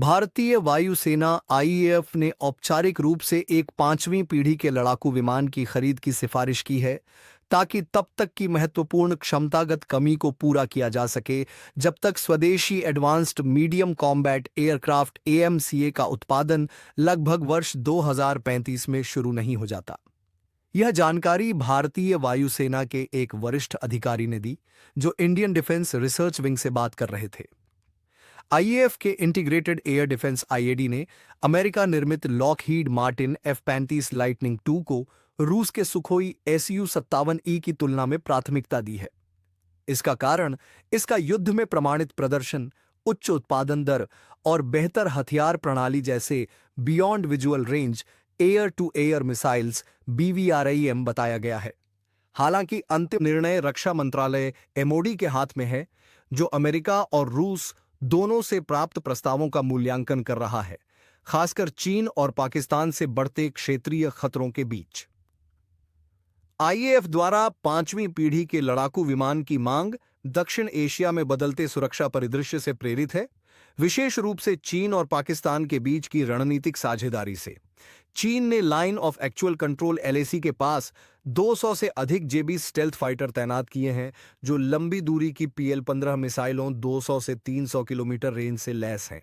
भारतीय वायुसेना आईएएफ ने औपचारिक रूप से एक पांचवीं पीढ़ी के लड़ाकू विमान की खरीद की सिफारिश की है ताकि तब तक की महत्वपूर्ण क्षमतागत कमी को पूरा किया जा सके जब तक स्वदेशी advanced medium combat aircraft AMCA का उत्पादन लगभग वर्ष 2035 में शुरू नहीं हो जाता। यह जानकारी भारतीय वायुसेना के एक वरिष्ठ अधिकारी ने दी, जो इंडियन डिफेंस रिसर्च विंग से बात कर रहे थे। आईएएफ के इंटीग्रेटेड एयर डिफेंस आईएडी ने अमेरिका निर्मित Lockheed Martin F-35 lightning II को रूस के सुखोई Su-57E की तुलना में प्राथमिकता दी है। इसका कारण इसका युद्ध में प्रमाणित प्रदर्शन, उच्च उत्पादन दर और बेहतर हथियार प्रणाली जैसे beyond visual range air to air missiles BVRAM बताया गया है। हालांकि अंतिम निर्णय रक्षा मंत्रालय MOD के हाथ में है, जो अमेरिका और रूस दोनों से प्राप्त प्रस्तावों का मूल्यांकन कर रहा है, खासकर चीन और पाकिस्तान से बढ़ते क्षेत्रीय खतरों के बीच। आईएएफ द्वारा पांचवीं पीढ़ी के लड़ाकू विमान की मांग दक्षिण एशिया में बदलते सुरक्षा परिदृश्य से प्रेरित है, विशेष रूप से चीन और पाकिस्तान के बीच की रणनीतिक साझेदारी से। चीन ने line of actual control LAC के पास 200 से अधिक JB स्टेल्थ फाइटर तैनात किए हैं, जो लंबी दूरी की PL-15 मिसाइलों 200 से 300 किलोमीटर रेंज से लैस हैं।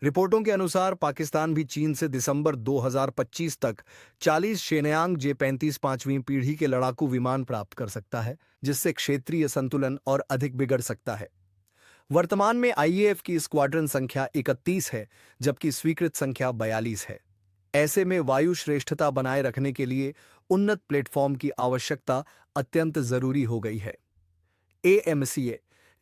रिपोर्टों के अनुसार पाकिस्तान भी चीन से दिसंबर 2025 तक 40 शेनयांग J-35 पांचवीं पीढ़ी के लड़ाकू विमान प्राप्त कर सकता है, जिससे क्षेत्रीय संतुलन और अधिक बिगड़ सकता है। वर्तमान में आईएएफ की स्क्वाड्रन संख्या 31 है, जबकि स्वीकृत संख्या 42 है। ऐसे में वायु श्रेष्ठता बनाए रखने के लिए उन्नत प्लेटफॉर्म की आवश्यकता अत्यंत जरूरी हो गई है। AMCA,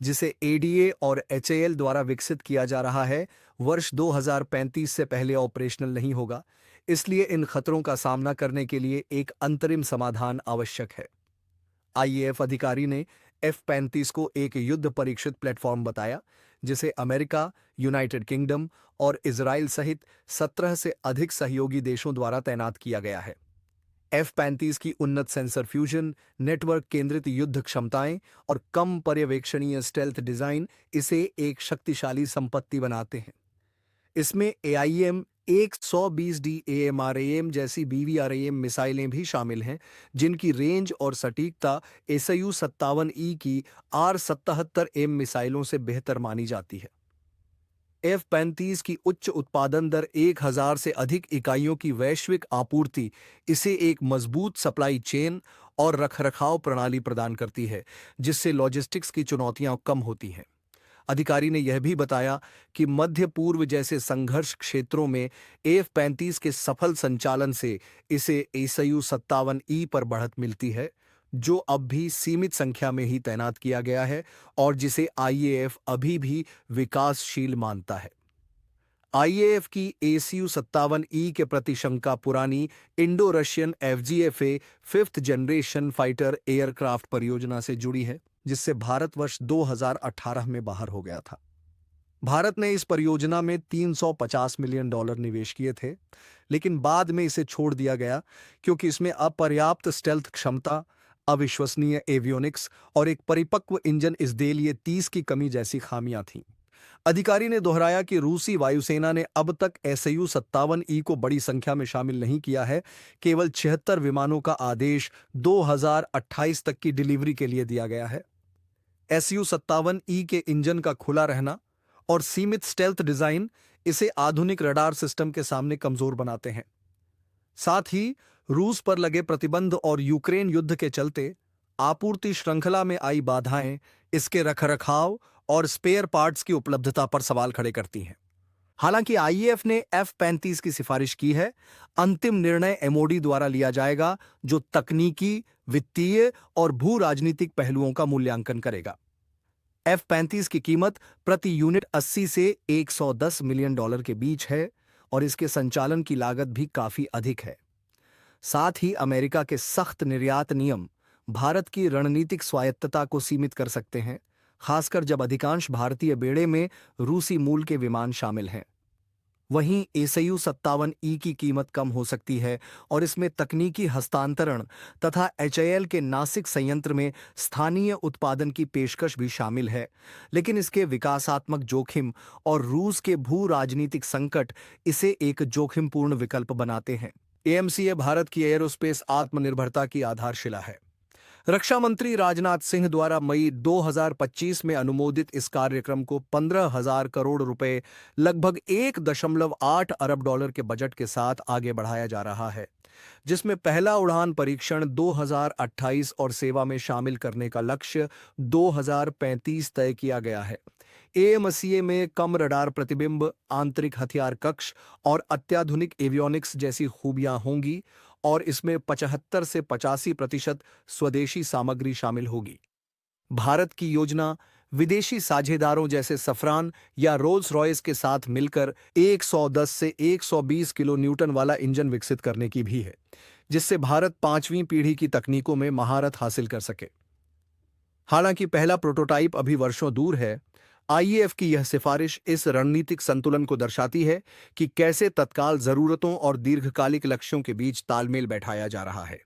जिसे ADA और HAL द्वारा विकसित किया जा रहा है, वर्ष 2035 से पहले ऑपरेशनल नहीं होगा, इसलिए इन खतरों का सामना करने के लिए एक अंतरिम समाधान आवश्यक है। आईएएफ अधिकारी ने F-35 को एक युद्ध परीक्षित प्लेटफॉर्म बताया, जिसे अमेरिका, यूनाइटेड किंगडम और इजराइल सहित 17 से अधिक सहयोगी देशों द्वारा तैनात किया गया है। F-35 की उन्नत सेंसर फ्यूजन, नेटवर्क केंद्रित युद्ध क्षमताएं और कम पर्यवेक्षणीय स्टेल्थ डिजाइन इसे एक शक्तिशाली संपत्ति बनाते हैं। इसमें AIM 120D AMRAM जैसी BVRAM मिसाइलें भी शामिल हैं, जिनकी रेंज और सटीकता Su-57E की R-77M मिसाइलों से बेहतर मानी जाती है। F-35 की उच्च उत्पादन दर 1000 से अधिक इकाइयों की वैश्विक आपूर्ति इसे एक मजबूत सप्लाई चेन और रखरखाव प्रणाली प्रदान करती है, जिससे लॉजिस्टिक्स की चुनौतियां कम होती हैं। अधिकारी ने यह भी बताया कि मध्य पूर्व जैसे संघर्ष क्षेत्रों में F-35 के सफल संचालन से इसे Su-57E पर बढ़त मिलती है, जो अब भी सीमित संख्या में ही तैनात किया गया है और जिसे आईएएफ अभी भी विकासशील मानता है। आईएएफ की Su-57E के प्रति शंका पुरानी Indo Russian FGFA 5th generation fighter aircraft परियोजना से जुड़ी है, जिससे भारत वर्ष 2018 में बाहर हो गया था। भारत ने इस परियोजना में $350 मिलियन निवेश किए थे, लेकिन बाद में इसे छोड़ दिया गया क्योंकि इसमें अपर्याप्त स्टेल्थ क्षमता, अविश्वसनीय एवियोनिक्स और एक परिपक्व इंजन इसदेलिए 30 की कमी जैसी खामियां थीं। अधिकारी ने दोहराया कि रूसी वायुसेना ने अब तक Su-57E को बड़ी संख्या में शामिल नहीं किया है, केवल 76 विमानों का आदेश 2028 तक की डिलीवरी के लिए दिया गया है। Su-57E के इंजन का खुला रहना और सीमित स्टेल्थ डिजाइन इसे आधुनिक रडार सिस्टम के सामने कमजोर बनाते हैं। साथ ही रूस पर लगे प्रतिबंध और यूक्रेन युद्ध के चलते आपूर्ति श्रृंखला में आई बाधाएं इसके रखरखाव और स्पेयर पार्ट्स की उपलब्धता पर सवाल खड़े करती हैं। हालांकि आईएएफ ने F-35 की सिफारिश की है, अंतिम निर्णय MOD द्वारा लिया जाएगा, जो तकनीकी, वित्तीय और भू राजनीतिक पहलुओं का मूल्यांकन करेगा। F-35 की कीमत प्रति यूनिट 80 से $110 मिलियन के बीच है और इसके संचालन की लागत भी काफी अधिक है। साथ ही अमेरिका के सख्त निर्यात नियम भारत की रणनीतिक स्वायत्तता को सीमित कर सकते हैं, खासकर जब अधिकांश भारतीय बेड़े में रूसी मूल के विमान शामिल हैं। वहीं एसयू 57E की कीमत कम हो सकती है और इसमें तकनीकी हस्तांतरण तथा एचएएल के नासिक संयंत्र में स्थानीय उत्पादन की पेशकश भी शामिल है, लेकिन इसके विकासात्मक जोखिम और रूस के भू राजनीतिक संकट इसे एक जोखिमपूर्ण विकल्प बनाते हैं। एएमसीए भारत की एयरोस्पेस आत्मनिर्भरता की आधारशिला है। रक्षा मंत्री राजनाथ सिंह द्वारा मई 2025 में अनुमोदित इस कार्यक्रम को 15,000 करोड़ रुपए, लगभग 1.8 अरब डॉलर के बजट के साथ आगे बढ़ाया जा रहा है, जिसमें पहला उड़ान परीक्षण 2028 और सेवा में शामिल करने का लक्ष्य 2035 तय किया गया है। एएमसीए में कम रडार प्रतिबिंब, आंतरिक हथियार कक्ष और अत्याधुनिक एवियोनिक्स जैसी खूबियां होंगी और इसमें 75 से 85% स्वदेशी सामग्री शामिल होगी। भारत की योजना विदेशी साझेदारों जैसे सफरान या रोल्स रॉयस के साथ मिलकर 110 से 120 किलो न्यूटन वाला इंजन विकसित करने की भी है, जिससे भारत 5वीं पीढ़ी की तकनीकों में महारत हासिल कर सके। हालांकि पहला प्रोटोटाइप अभी वर्षों दूर है, आईएएफ की यह सिफारिश इस रणनीतिक संतुलन को दर्शाती है कि कैसे तत्काल जरूरतों और दीर्घकालिक लक्ष्यों के बीच तालमेल बैठाया जा रहा है।